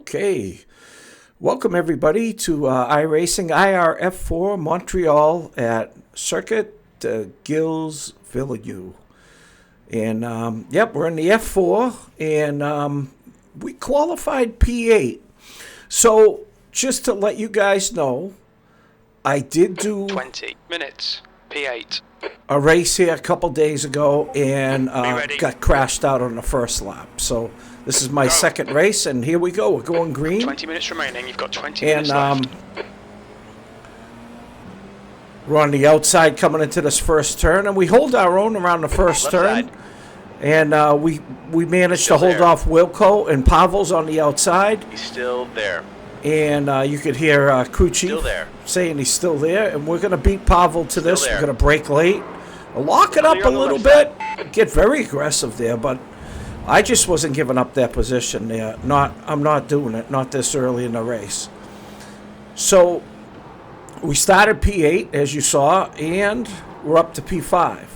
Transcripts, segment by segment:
Okay, welcome everybody to Iracing IR-f4 Montreal at Circuit Gilles Villeneuve. And yep, we're in the F4 and we qualified P8. So just to let you guys know, I did do 20 minutes, P8. a race here a couple days ago and got crashed out on the first lap. So this is my second race, and here we go. We're going green. 20 minutes remaining. You've got 20 minutes left. We're on the outside coming into this first turn, and we hold our own around the first turn. And we managed to hold off Wilco, and Pavel's on the outside. He's still there. And you could hear crew chief saying he's still there. And we're going to beat Pavel to this. We're going to break late. Lock it up a little bit. Get very aggressive there, but I just wasn't giving up that position there. I'm not doing it, not this early in the race. So we started P8, as you saw, and we're up to P5.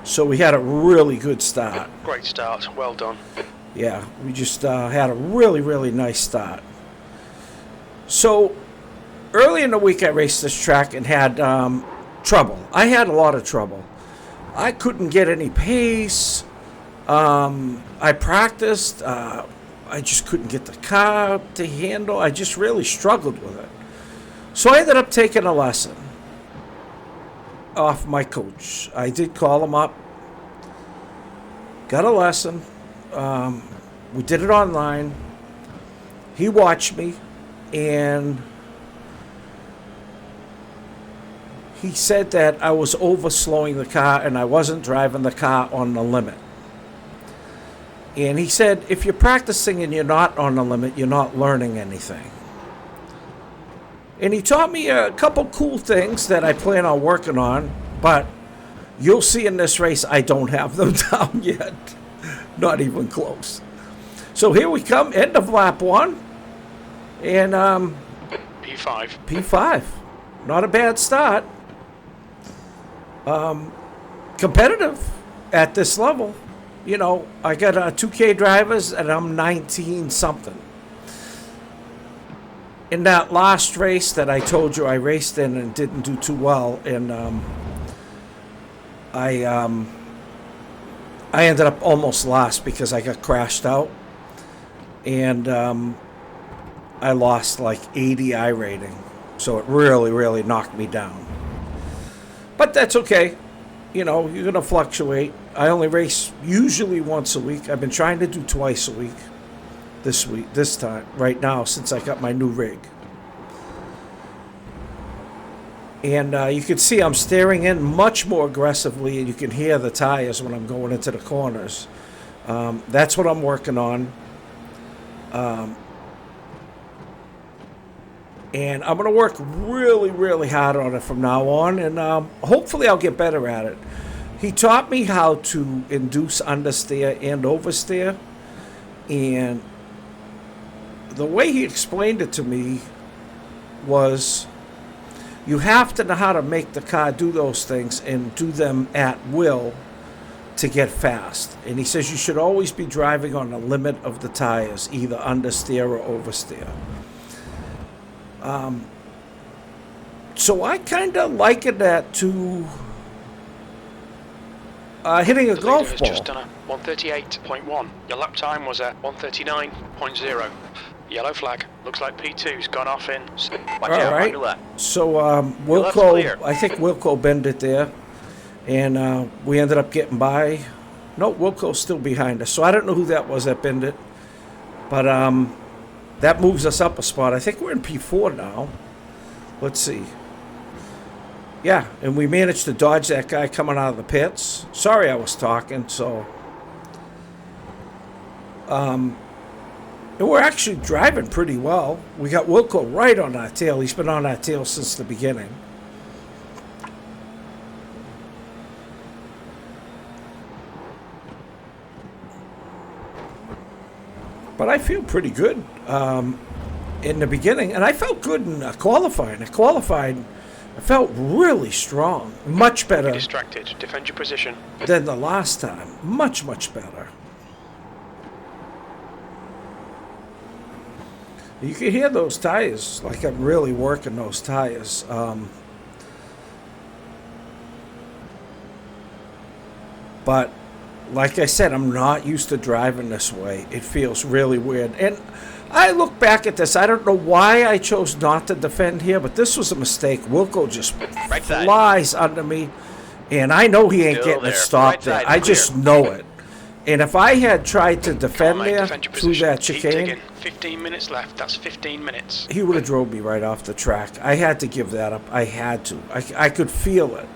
So we had a really good start. Great start. Well done. Yeah, we just had a really, really nice start. So early in the week I raced this track and had trouble. I had a lot of trouble. I couldn't get any pace. I practiced. I just couldn't get the car to handle. I just really struggled with it. So I ended up taking a lesson off my coach. I did call him up. Got a lesson. We did it online. He watched me, and he said that I was overslowing the car and I wasn't driving the car on the limit. And he said, if you're practicing and you're not on the limit, you're not learning anything. And he taught me a couple cool things that I plan on working on, but you'll see in this race I don't have them down yet. Not even close. So here we come, end of lap one. And P5. P5. Not a bad start. Competitive at this level. You know, I got 2K drivers, and I'm 19-something. In that last race that I told you I raced in and didn't do too well, and I ended up almost last because I got crashed out, and I lost like 80 I rating. So it really, really knocked me down. But that's okay. You know, you're going to fluctuate. I only race usually once a week. I've been trying to do twice a week this time, right now, since I got my new rig. And you can see I'm steering in much more aggressively, and you can hear the tires when I'm going into the corners. That's what I'm working on. And I'm going to work really, really hard on it from now on, and hopefully I'll get better at it. He taught me how to induce understeer and oversteer, and the way he explained it to me was you have to know how to make the car do those things and do them at will to get fast. And he says you should always be driving on the limit of the tires, either understeer or oversteer. So I kind of liken that to hitting a golf ball. Just done a 138.1. Your lap time was a 139.0. Yellow flag. Looks like P2's gone off in. All right. So Wilco, I think Wilco bended there, and we ended up getting by. No, Wilco's still behind us. So I don't know who that was that bended, but that moves us up a spot. I think we're in P4 now. Let's see. Yeah, and we managed to dodge that guy coming out of the pits. Sorry I was talking, so... and we're actually driving pretty well. We got Wilco right on our tail. He's been on our tail since the beginning. But I feel pretty good in the beginning. And I felt good in qualifying. I felt really strong. Much better. Be distracted. Defend your position. Than the last time. Much, much better. You can hear those tires, like I'm really working those tires. But like I said, I'm not used to driving this way. It feels really weird. And I look back at this. I don't know why I chose not to defend here, but this was a mistake. Wilco just flies under me, and I know he ain't getting it stopped there. I just know it. And if I had tried to defend there through that chicane, 15 minutes left. That's 15 minutes. he would have drove me right off the track. I had to give that up. I had to. I could feel it.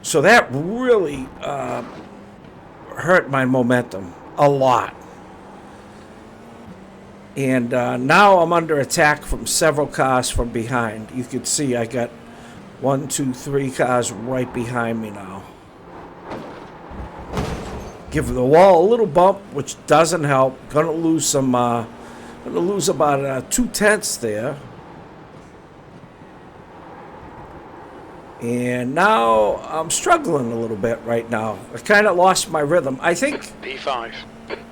So that really hurt my momentum a lot. And now I'm under attack from several cars from behind. You can see I got 1, 2, 3 cars right behind me now. Give the wall a little bump, which doesn't help. Gonna lose some. Gonna lose about 2/10 there. And now I'm struggling a little bit right now. I kind of lost my rhythm. I think P5.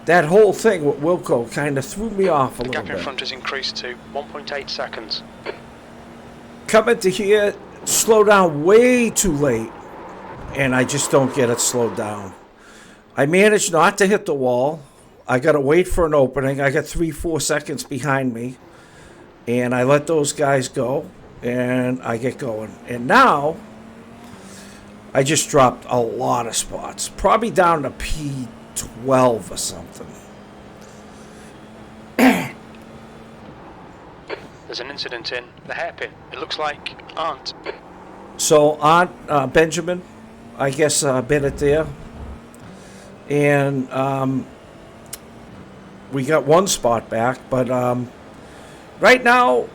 that whole thing with Wilco kind of threw me off a The little gap in bit. front has increased to 1.8 seconds. Coming to here, slow down way too late, and I just don't get it slowed down. I managed not to hit the wall. I got to wait for an opening. I got 3-4 seconds behind me, and I let those guys go, and I get going. And now, I just dropped a lot of spots, probably down to P12 or something. There's an incident in the hairpin. It looks like Aunt. So Aunt Benjamin, I guess, bit it there. And we got one spot back, but right now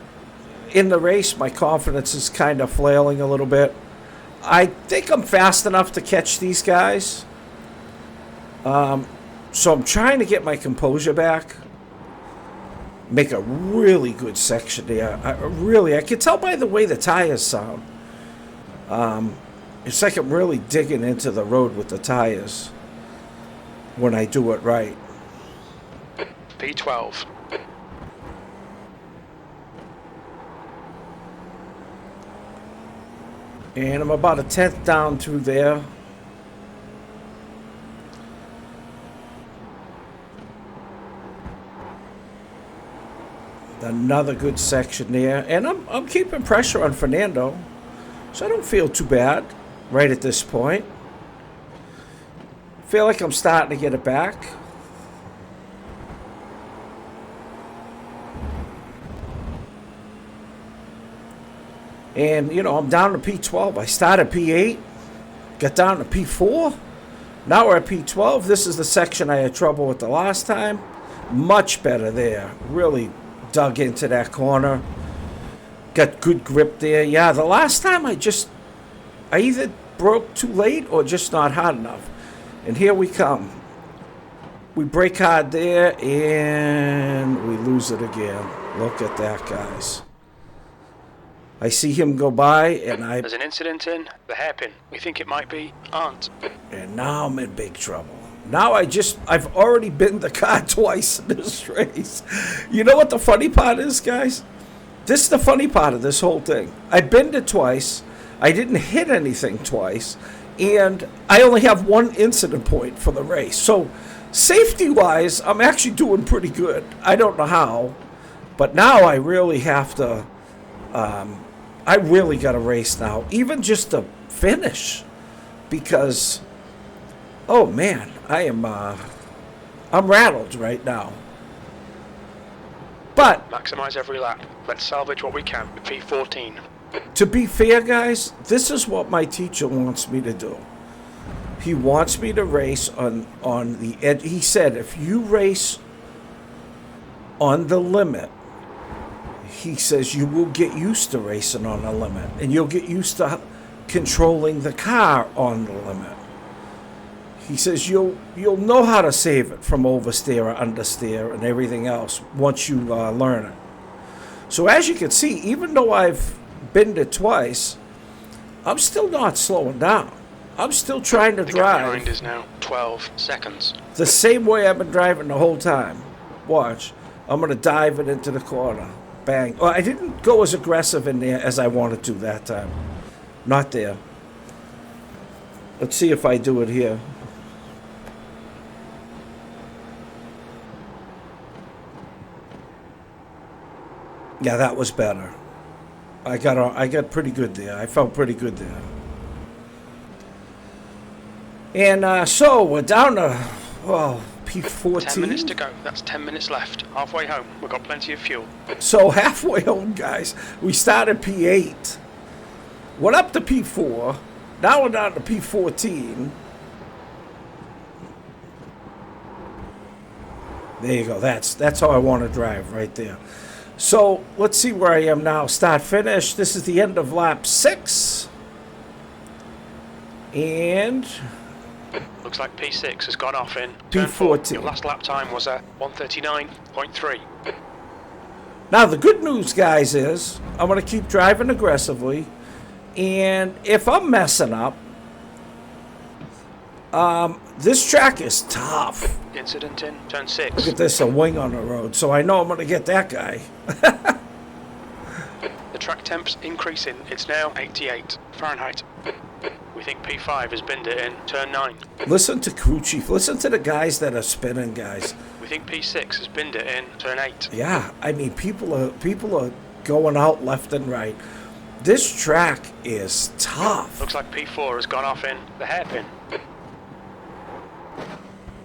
in the race, my confidence is kind of flailing a little bit. I think I'm fast enough to catch these guys. So I'm trying to get my composure back. Make a really good section there. I can tell by the way the tires sound. It's like I'm really digging into the road with the tires when I do it right. P12. And I'm about a 10th down through there. Another good section there. And I'm keeping pressure on Fernando, so I don't feel too bad right at this point. Feel like I'm starting to get it back. And, you know, I'm down to P12. I started P8, got down to P4. Now we're at P12. This is the section I had trouble with the last time. Much better there. Really dug into that corner. Got good grip there. Yeah, the last time I either broke too late or just not hard enough. And here we come. We break hard there and we lose it again. Look at that, guys. I see him go by and There's an incident in the hairpin. We think it might be Aunt. And now I'm in big trouble. Now I've already been the car twice in this race. You know what the funny part is, guys? This is the funny part of this whole thing. I've been it twice. I didn't hit anything twice. And I only have one incident point for the race. So safety-wise, I'm actually doing pretty good. I don't know how. But now I really have to... I really got to race now. Even just to finish. Because... oh, man. I'm rattled right now. But... maximize every lap. Let's salvage what we can. P14. to be fair, guys, this is what my teacher wants me to do. He wants me to race on the edge. He said, if you race on the limit, he says you will get used to racing on the limit. And you'll get used to controlling the car on the limit. He says you'll know how to save it from oversteer or understeer and everything else once you learn it. So as you can see, even though I've been it twice, I'm still not slowing down. I'm still trying to The gap drive behind is now 12 seconds. the same way I've been driving the whole time. Watch. I'm going to dive it into the corner. Bang. Oh, I didn't go as aggressive in there as I wanted to that time. Not there. Let's see if I do it here. Yeah, that was better. I got pretty good there. I felt pretty good there. And so we're down to P14. 10 minutes to go. That's 10 minutes left. Halfway home. We've got plenty of fuel. So halfway home, guys. We started P8. Went up to P4. Now we're down to P14. There you go. That's how I want to drive right there. So let's see where I am now. Start finish. This is the end of lap 6. And looks like P6 has gone off in P14. Your last lap time was 1:39.3. Now the good news, guys, is I'm going to keep driving aggressively. And if I'm messing up, this track is tough. Incident in turn 6. Look at this, a wing on the road. So I know I'm going to get that guy. The track temp's increasing. It's now 88 Fahrenheit. We think P5 has binned it in turn 9. Listen to crew chief. Listen to the guys that are spinning, guys. We think P6 has binned it in turn 8. Yeah, I mean, people are going out left and right. This track is tough. Looks like P4 has gone off in the hairpin.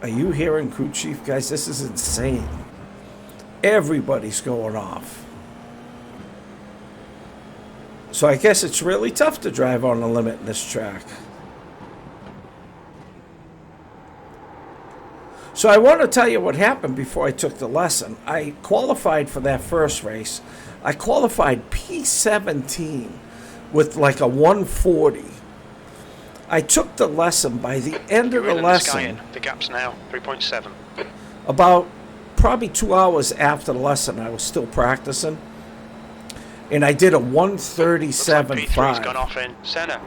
Are you hearing crew chief, guys? This is insane. Everybody's going off. So I guess it's really tough to drive on the limit in this track. So I want to tell you what happened before I took the lesson. I qualified for that first race. I qualified P17 with like a 140. I took the lesson. By the end of the lesson, the gap's now 3.7. About probably 2 hours after the lesson, I was still practicing. And I did a 137.5. Like P3's gone off in center.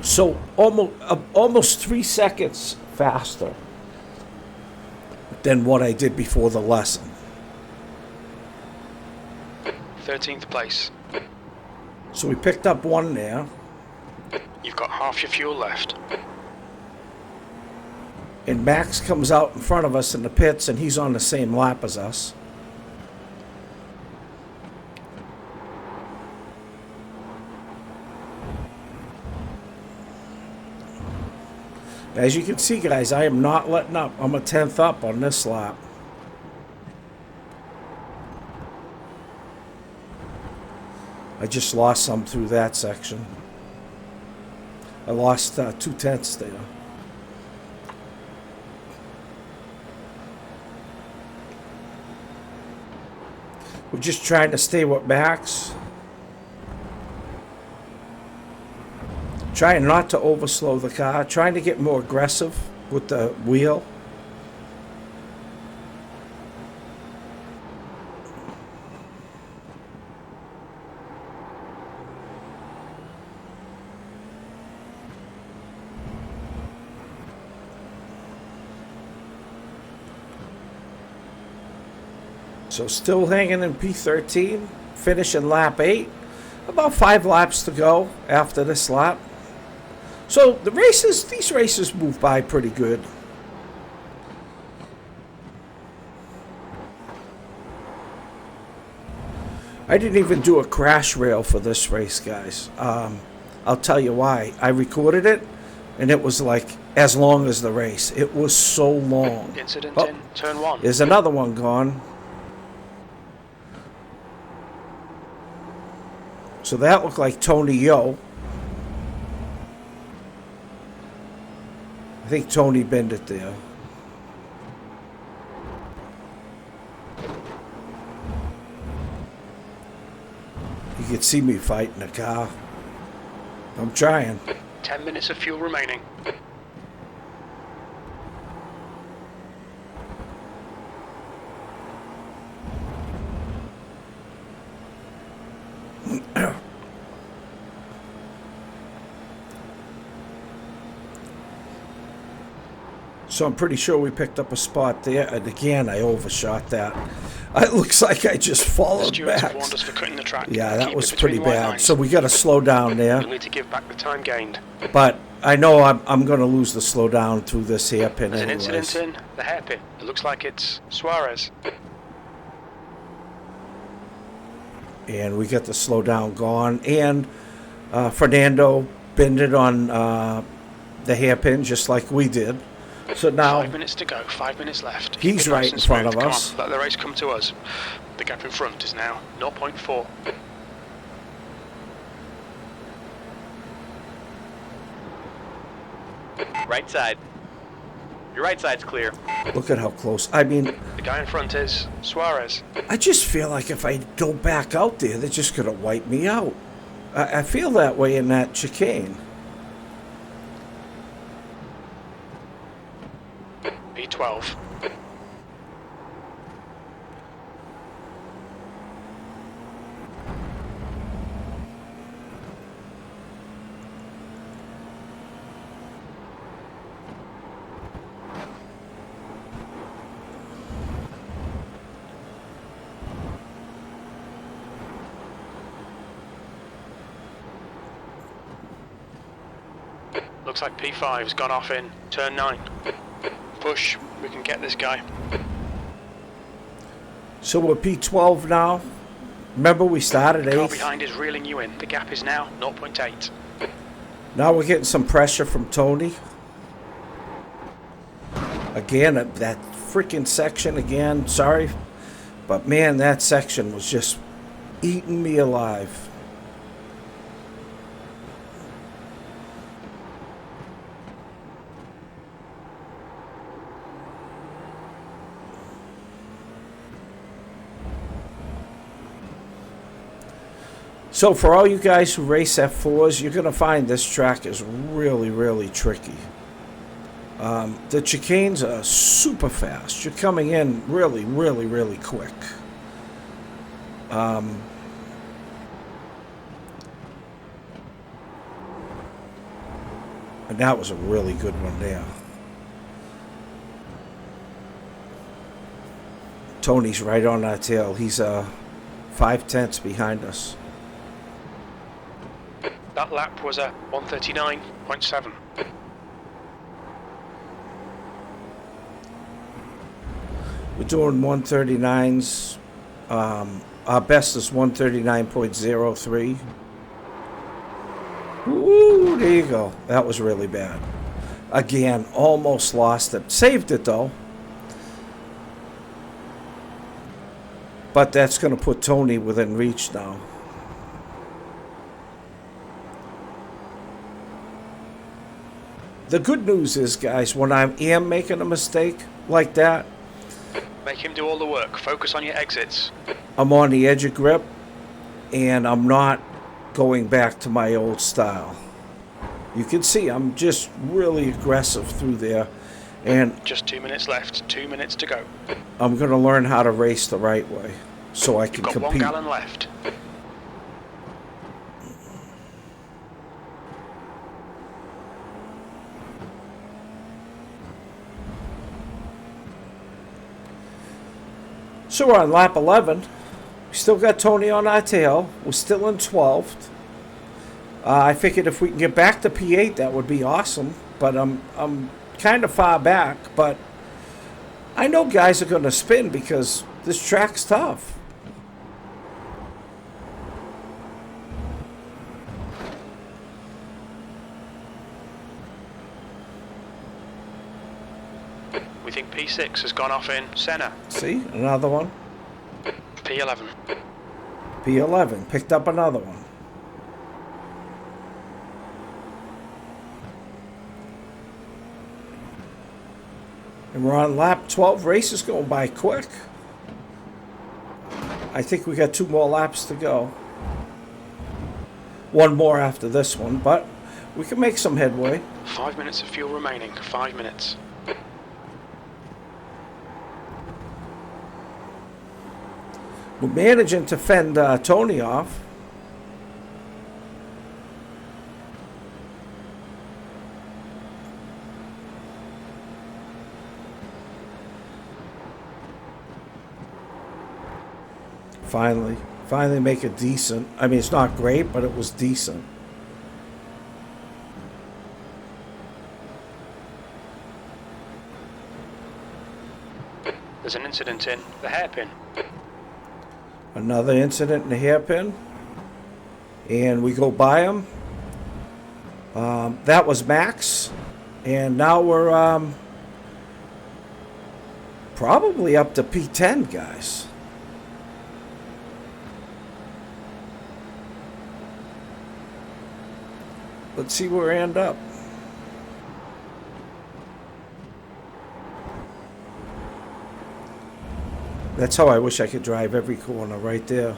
So almost 3 seconds faster than what I did before the lesson. 13th place. So we picked up 1 there. You've got half your fuel left. And Max comes out in front of us in the pits, and he's on the same lap as us. As you can see, guys, I am not letting up. I'm a 10th up on this lap. I just lost some through that section. I lost 2/10 there. We're just trying to stay with Max. Trying not to overslow the car. Trying to get more aggressive with the wheel. So still hanging in P13, finishing lap 8. About 5 laps to go after this lap. So these races move by pretty good. I didn't even do a crash rail for this race, guys. I'll tell you why. I recorded it, and it was like as long as the race. It was so long. Incident in turn 1. There's another one gone. So that looked like Tony Yo. I think Tony bent it there. You can see me fighting the car. I'm trying. 10 minutes of fuel remaining. So I'm pretty sure we picked up a spot there. And again, I overshot that. It looks like I just The followed stewards back. have warned us for cutting the track. Yeah, that Keep was it between pretty the white bad. lines. So we got to slow down there. You'll need to give back the time gained. But I know I'm going to lose the slow down through this hairpin There's an anyways. incident in the hairpin. It looks like it's Suarez. And we got the slow down gone. And Fernando bended on the hairpin just like we did. So now 5 minutes to go, 5 minutes left. He's Keep it right nice in and front smooth. of Come us. on, let the race come to us. The gap in front is now 0.4. Right side. Your right side's clear. look at how close. I mean, The guy in front is Suarez. I just feel like if I go back out there, they're just going to wipe me out. I feel that way in that chicane. P12. Looks like P5's gone off in turn 9. Push, we can get this guy. So we're P12 now. Remember we started The car 8th. behind is reeling you in. The gap is now 0.8. Now we're getting some pressure from Tony. Again, that freaking section again. Sorry. But man, that section was just eating me alive. So for all you guys who race F4s, you're going to find this track is really, really tricky. The chicanes are super fast. You're coming in really, really, really quick. And that was a really good one there. Tony's right on our tail. He's 5/10 behind us. That lap was a 139.7. We're doing 139s. Our best is 139.03. Woo, there you go. That was really bad. Again, almost lost it. Saved it though. But that's going to put Tony within reach now. The good news is, guys, when I am making a mistake like that, Make him do all the work. Focus on your exits. I'm on the edge of grip, and I'm not going back to my old style. You can see I'm just really aggressive through there, and Just 2 minutes left. 2 minutes to go. I'm going to learn how to race the right way so I You've can got 1 compete. gallon left. So we're on lap 11. We still got Tony on our tail. We're still in 12th. I figured if we can get back to P8, that would be awesome. But I'm kind of far back. But I know guys are going to spin because this track's tough. We think P6 has gone off in Senna. See, another one. P11. P11 picked up another one. And we're on lap 12. Race is going by quick. I think we got 2 more laps to go. One more after this one, but we can make some headway. 5 minutes of fuel remaining. 5 minutes. We're managing to fend Tony off. Finally make it decent. I mean, it's not great, but it was decent. There's an incident in the hairpin. Another incident in the hairpin. And we go by him. That was Max. And now we're probably up to P10, guys. Let's see where we end up. That's how I wish I could drive every corner right there.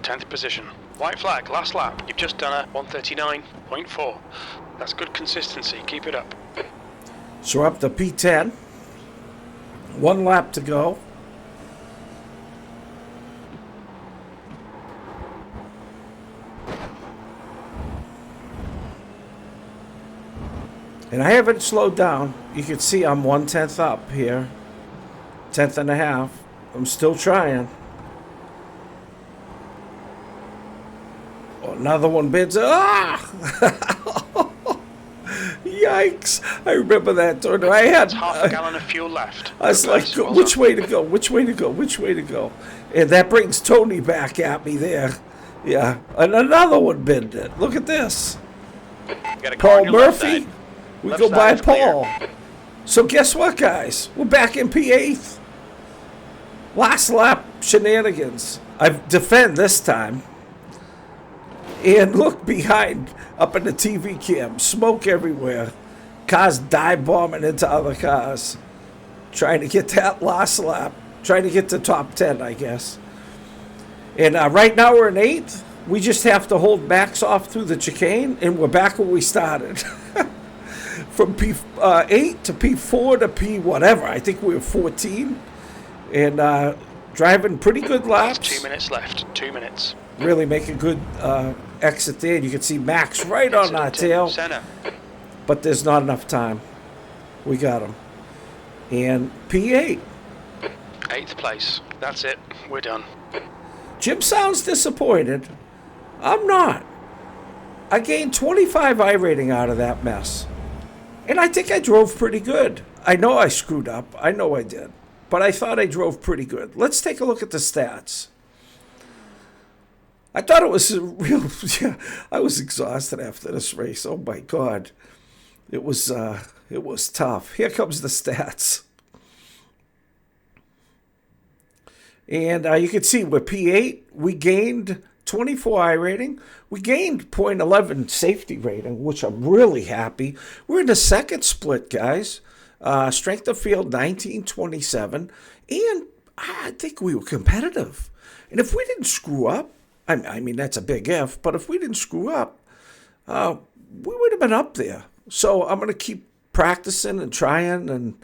Tenth position. White flag, last lap. You've just done a 139.4. That's good consistency. Keep it up. So we're up to P10. 1 lap to go. And I haven't slowed down. You can see I'm 1/10 up here. 10th and a half. I'm still trying. Oh, another one bids. Ah! Yikes. I remember that turn. I had half a gallon of fuel left. I was like, which way to go? Which way to go? Which way to go? And that brings Tony back at me there. Yeah. And another one bid it. Look at this. Paul Murphy. We go by Paul. So guess what, guys? We're back in P8. Last lap shenanigans. I defend this time. And look behind, up in the TV cam. Smoke everywhere. Cars dive bombing into other cars. Trying to get that last lap. Trying to get to top 10, I guess. And right now we're in 8th. We just have to hold Max off through the chicane. And we're back where we started. From P8 to P4 to P whatever. I think we were 14. And driving pretty good laps. 2 minutes left. 2 minutes. Really make a good exit there. You can see Max right on our tail. Center. But there's not enough time. We got him. And P8. 8th place. That's it. We're done. Jim sounds disappointed. I'm not. I gained 25 I rating out of that mess. And I think I drove pretty good. I know I screwed up. I know I did. But I thought I drove pretty good. Let's take a look at the stats. I thought it was a real... Yeah, I was exhausted after this race. Oh, my God. It was tough. Here comes the stats. And you can see with P8, we gained 24 I rating. We gained .11 safety rating, which I'm really happy. We're in the second split, guys. Strength of field, 1927. And I think we were competitive. And if we didn't screw up, I mean, that's a big if, but if we didn't screw up, we would have been up there. So I'm going to keep practicing and trying, and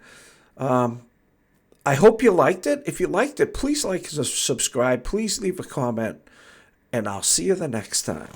I hope you liked it. If you liked it, please like and subscribe. Please leave a comment, and I'll see you the next time.